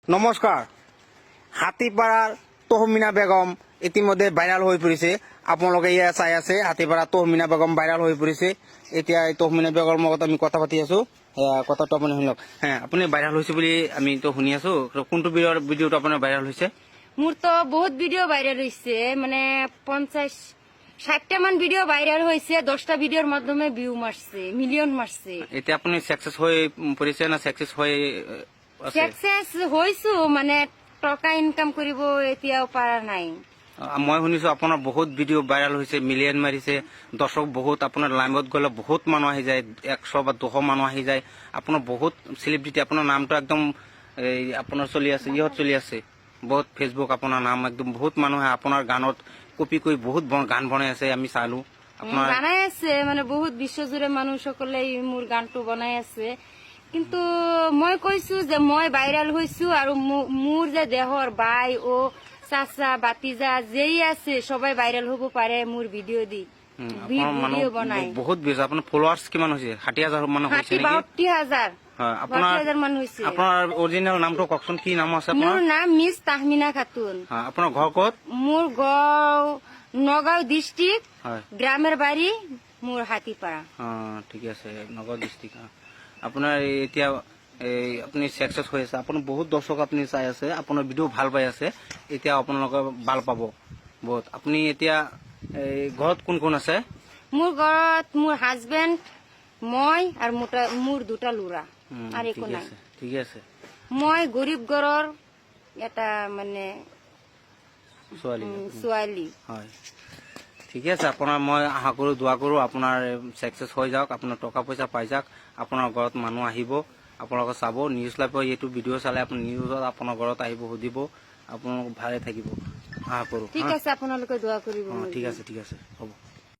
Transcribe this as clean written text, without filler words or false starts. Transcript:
নমস্কাৰ। হাতীপাৰাৰ তহমিনা বেগম ইতিমধ্যে ভাইৰাল হৈ পৰিছে। আপোনালোকে ইয়াত চাই আছে হাতীপাৰা তহমিনা বেগম ভাইৰাল হৈ পৰিছে। এতিয়া এই তহমিনা বেগমৰ লগত আমি কথা পাতি আছো। কথাটো আপুনি শুনক। আপুনি ভাইৰাল হৈছে বুলি আমিতো শুনি আছো। কোনটো ভিডিঅ'টো আপোনাৰ ভাইৰাল হৈছে? মোৰ তো বহুত ভিডিঅ' ভাইৰাল হৈছে, মানে 50-60টা মান ভিডিঅ' ভাইৰাল হৈছে। 10টা ভিডিঅ'ৰ মাধ্যমে ভিউ মাৰছে, মিলিয়ন মাৰছে। এতিয়া আপুনি সাকসেস হৈ পৰিছে না সাকসেস হৈ সাকসেস হৈছো, মানে টকা ইনকাম কৰিব এতিয়াও পাৰা নাই। মই শুনিছো আপোনাৰ বহুত ভিডিঅ' ভাইৰাল হৈছে, মিলিয়ন মাৰিছে, দৰ্শক বহুত। আপোনাৰ লাইভত গ'লে বহুত মানুহ আহি যায়, 100 বা 200 মানুহ আহি যায়। আপোনাৰ বহুত চেলিব্ৰিটি, আপোনাৰ নামটো একদম আপোনাৰ চলি আছে, ইহত চলি আছে বহুত। ফেচবুক আপোনাৰ নাম একদম বহুত মানুহে আপোনাৰ গানত কপি কৰি বহুত গান বনাই আছে, আমি চালো। আপোনাৰ বনাই আছে, মানে বহুত বিশ্বজুড়ে মানুহ সকলে মোৰ গানটো বনাই আছে। কিন্তু মই কৈছো যে মই ভাইৰাল হৈছো, আৰু মোৰ যে দেহৰ বাই ও চাচা বাতিজা যেই আছে সবাই ভাইৰাল হব পাৰে মোৰ ভিডিও দি। ভিডিও বনাই বহুত বেছি। আপোনাৰ ফলোৱাৰ্স কিমান হৈছে? 60,000 মানুহ হৈছে নেকি? 62,000। আপোনাৰ অৰিজিনেল নামটো কওকচোন, কি নাম আছে আপোনাৰ? মোৰ নাম মিস তাহমিনা খাতুন। আপোনাৰ ঘৰ ক'ত? মোৰ ঘৰ নগাঁও ডিস্ট্ৰিক্ট, গ্ৰামেৰ বাড়ি মোৰ হাতীপাৰা। ঠিক আছে, নগাঁও ডিস্ট্ৰিক্ট। আপোনাৰ এতিয়া আপুনি সাকসেস হৈ আছে, আপোনাৰ বহুত দৰ্শক আপুনি চাই আছে, আপোনাৰ ভিডিঅ' ভাল পাই আছে। এতিয়া আপোনালোকে ভাল পাব বহুত। আপুনি এতিয়া ঘৰত কোন কোন আছে? মোৰ ঘৰত মোৰ হাজবেণ্ড, মই আৰু মোৰ দুটা ল'ৰা, আৰু একো নাই। ঠিক আছে। মই গৰীব ঘৰৰ এটা মানে ছোৱালী। হয়, ঠিকে আছে। আপোনাৰ মই আশা কৰো, দোৱা কৰো আপোনাৰ সাকসেস হৈ যাওক, আপোনাৰ টকা পইচা পাই যাওক, আপোনাৰ ঘৰত মানুহ আহিব, আপোনালোকে চাব। নিউজ লাইভৰ এইটো ভিডিঅ' চালে আপুনি নিউজত আপোনাৰ ঘৰত আহিব, সুধিব, আপোনালোক ভালে থাকিব আশা কৰো। ঠিক আছে, আপোনালোকে দোৱা কৰিব। ঠিক আছে, ঠিক আছে, হ'ব।